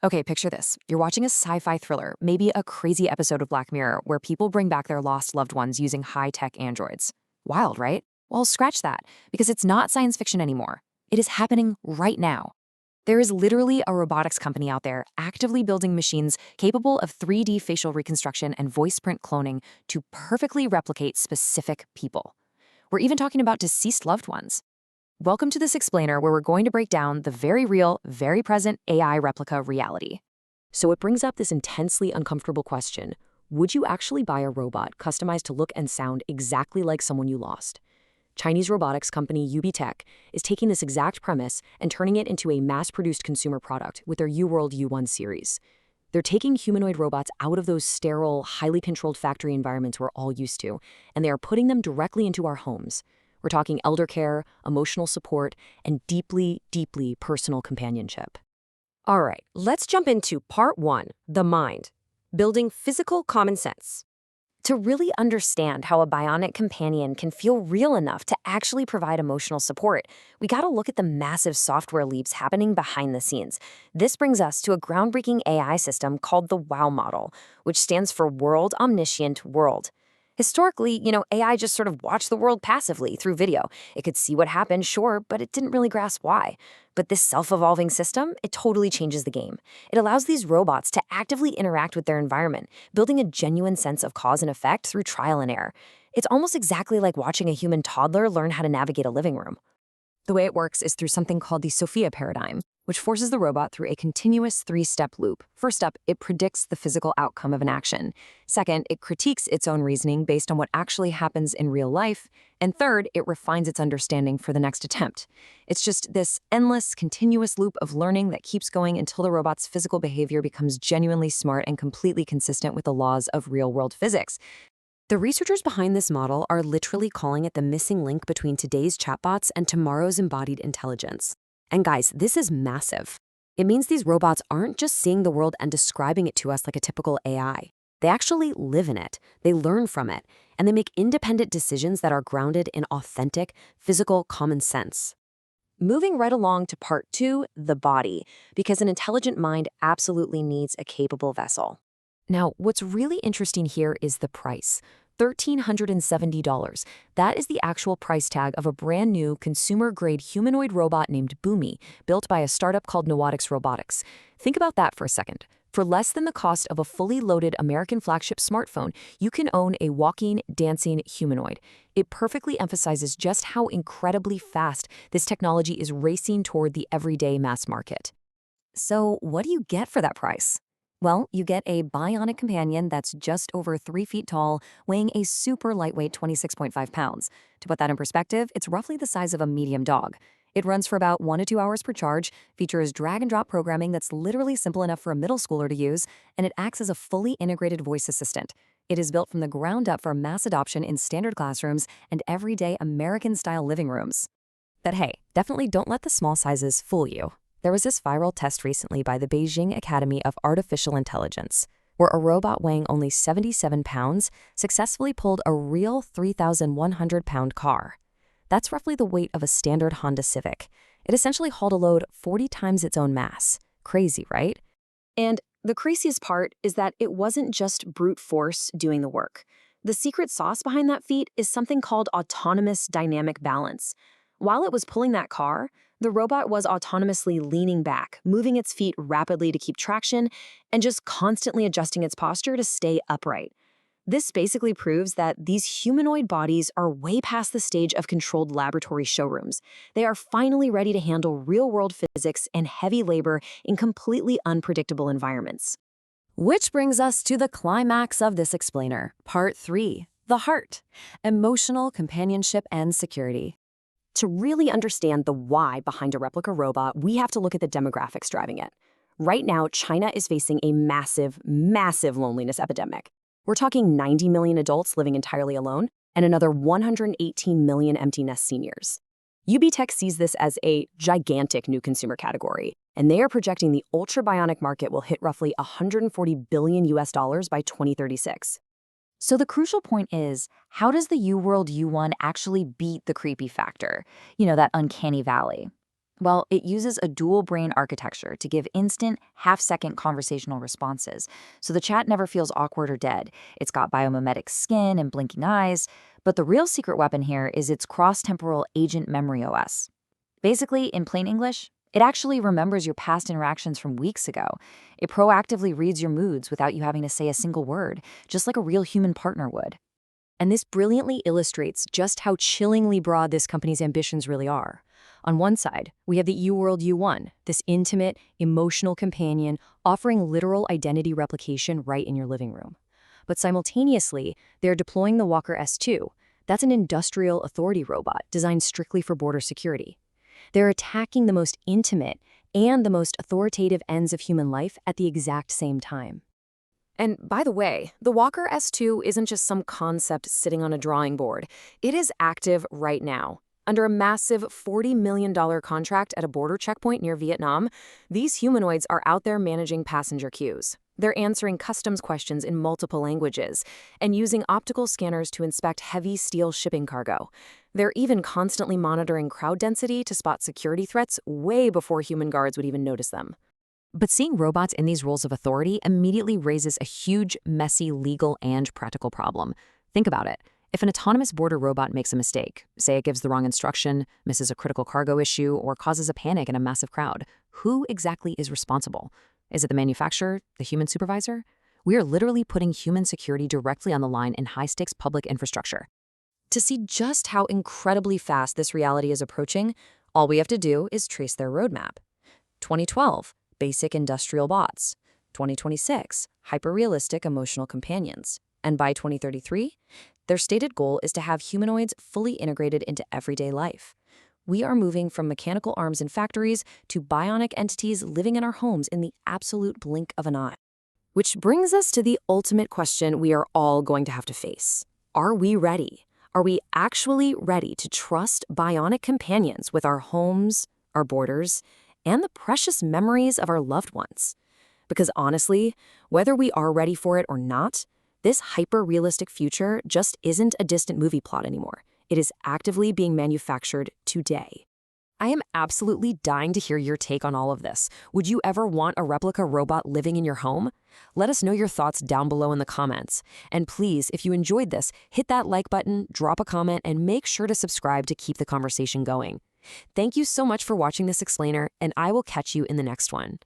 Okay, picture this. You're watching a sci-fi thriller, maybe a crazy episode of Black Mirror, where people bring back their lost loved ones using high-tech androids. Wild, right? Well, scratch that, because it's not science fiction anymore. It is happening right now. There is literally a robotics company out there actively building machines capable of 3D facial reconstruction and voice print cloning to perfectly replicate specific people. We're even talking about deceased loved ones. Welcome to this explainer where we're going to break down the very real, very present AI replica reality. So it brings up this intensely uncomfortable question. Would you actually buy a robot customized to look and sound exactly like someone you lost? Chinese robotics company UBTech is taking this exact premise and turning it into a mass-produced consumer product with their UWorld U1 series. They're taking humanoid robots out of those sterile, highly controlled factory environments we're all used to, and they are putting them directly into our homes. We're talking elder care, emotional support, and deeply, deeply personal companionship. All right, let's jump into part one, the mind, building physical common sense. To really understand how a bionic companion can feel real enough to actually provide emotional support, we gotta look at the massive software leaps happening behind the scenes. This brings us to a groundbreaking AI system called the WOW model, which stands for World Omniscient World. Historically, AI just sort of watched the world passively through video. It could see what happened, sure, but it didn't really grasp why. But this self-evolving system, it totally changes the game. It allows these robots to actively interact with their environment, building a genuine sense of cause and effect through trial and error. It's almost exactly like watching a human toddler learn how to navigate a living room. The way it works is through something called the Sophia paradigm, which forces the robot through a continuous three-step loop. First up, it predicts the physical outcome of an action. Second, it critiques its own reasoning based on what actually happens in real life. And third, it refines its understanding for the next attempt. It's just this endless, continuous loop of learning that keeps going until the robot's physical behavior becomes genuinely smart and completely consistent with the laws of real-world physics. The researchers behind this model are literally calling it the missing link between today's chatbots and tomorrow's embodied intelligence. And guys, this is massive. It means these robots aren't just seeing the world and describing it to us like a typical AI. They actually live in it, they learn from it, and they make independent decisions that are grounded in authentic, physical common sense. Moving right along to part two, the body, because an intelligent mind absolutely needs a capable vessel. Now, what's really interesting here is the price. $1,370. That is the actual price tag of a brand new consumer-grade humanoid robot named Boomy, built by a startup called Robotics. Think about that for a second. For less than the cost of a fully loaded American flagship smartphone, you can own a walking, dancing humanoid. It perfectly emphasizes just how incredibly fast this technology is racing toward the everyday mass market. So, what do you get for that price? Well, you get a bionic companion that's just over 3 feet tall, weighing a super lightweight 26.5 pounds. To put that in perspective, it's roughly the size of a medium dog. It runs for about 1 to 2 hours per charge, features drag-and-drop programming that's literally simple enough for a middle schooler to use, and it acts as a fully integrated voice assistant. It is built from the ground up for mass adoption in standard classrooms and everyday American-style living rooms. But hey, definitely don't let the small sizes fool you. There was this viral test recently by the Beijing Academy of Artificial Intelligence, where a robot weighing only 77 pounds successfully pulled a real 3,100-pound car. That's roughly the weight of a standard Honda Civic. It essentially hauled a load 40 times its own mass. Crazy, right? And the craziest part is that it wasn't just brute force doing the work. The secret sauce behind that feat is something called autonomous dynamic balance. While it was pulling that car, the robot was autonomously leaning back, moving its feet rapidly to keep traction, and just constantly adjusting its posture to stay upright. This basically proves that these humanoid bodies are way past the stage of controlled laboratory showrooms. They are finally ready to handle real-world physics and heavy labor in completely unpredictable environments. Which brings us to the climax of this explainer, part 3, the heart, emotional companionship and security. To really understand the why behind a replica robot, we have to look at the demographics driving it. Right now, China is facing a massive, massive loneliness epidemic. We're talking 90 million adults living entirely alone and another 118 million empty nest seniors. UBTech sees this as a gigantic new consumer category, and they are projecting the Ultra-Bionic market will hit roughly $140 billion by 2036. So the crucial point is, how does the UWorld U1 actually beat the creepy factor? That uncanny valley. Well, it uses a dual brain architecture to give instant, half-second conversational responses, so the chat never feels awkward or dead. It's got biomimetic skin and blinking eyes, but the real secret weapon here is its cross-temporal agent memory OS. Basically, in plain English, it actually remembers your past interactions from weeks ago. It proactively reads your moods without you having to say a single word, just like a real human partner would. And this brilliantly illustrates just how chillingly broad this company's ambitions really are. On one side, we have the UWorld U1, this intimate, emotional companion offering literal identity replication right in your living room. But simultaneously, they're deploying the Walker S2. That's an industrial authority robot designed strictly for border security. They're attacking the most intimate and the most authoritative ends of human life at the exact same time. And by the way, the Walker S2 isn't just some concept sitting on a drawing board. It is active right now. Under a massive $40 million contract at a border checkpoint near Vietnam, these humanoids are out there managing passenger queues. They're answering customs questions in multiple languages and using optical scanners to inspect heavy steel shipping cargo. They're even constantly monitoring crowd density to spot security threats way before human guards would even notice them. But seeing robots in these roles of authority immediately raises a huge, messy legal and practical problem. Think about it. If an autonomous border robot makes a mistake, say it gives the wrong instruction, misses a critical cargo issue, or causes a panic in a massive crowd, who exactly is responsible? Is it the manufacturer, the human supervisor? We are literally putting human security directly on the line in high-stakes public infrastructure. To see just how incredibly fast this reality is approaching, all we have to do is trace their roadmap. 2012, basic industrial bots. 2026, hyper-realistic emotional companions. And by 2033, their stated goal is to have humanoids fully integrated into everyday life. We are moving from mechanical arms in factories to bionic entities living in our homes in the absolute blink of an eye. Which brings us to the ultimate question we are all going to have to face. Are we ready? Are we actually ready to trust bionic companions with our homes, our borders, and the precious memories of our loved ones? Because honestly, whether we are ready for it or not, this hyper-realistic future just isn't a distant movie plot anymore. It is actively being manufactured today. I am absolutely dying to hear your take on all of this. Would you ever want a replica robot living in your home? Let us know your thoughts down below in the comments. And please, if you enjoyed this, hit that like button, drop a comment, and make sure to subscribe to keep the conversation going. Thank you so much for watching this explainer, and I will catch you in the next one.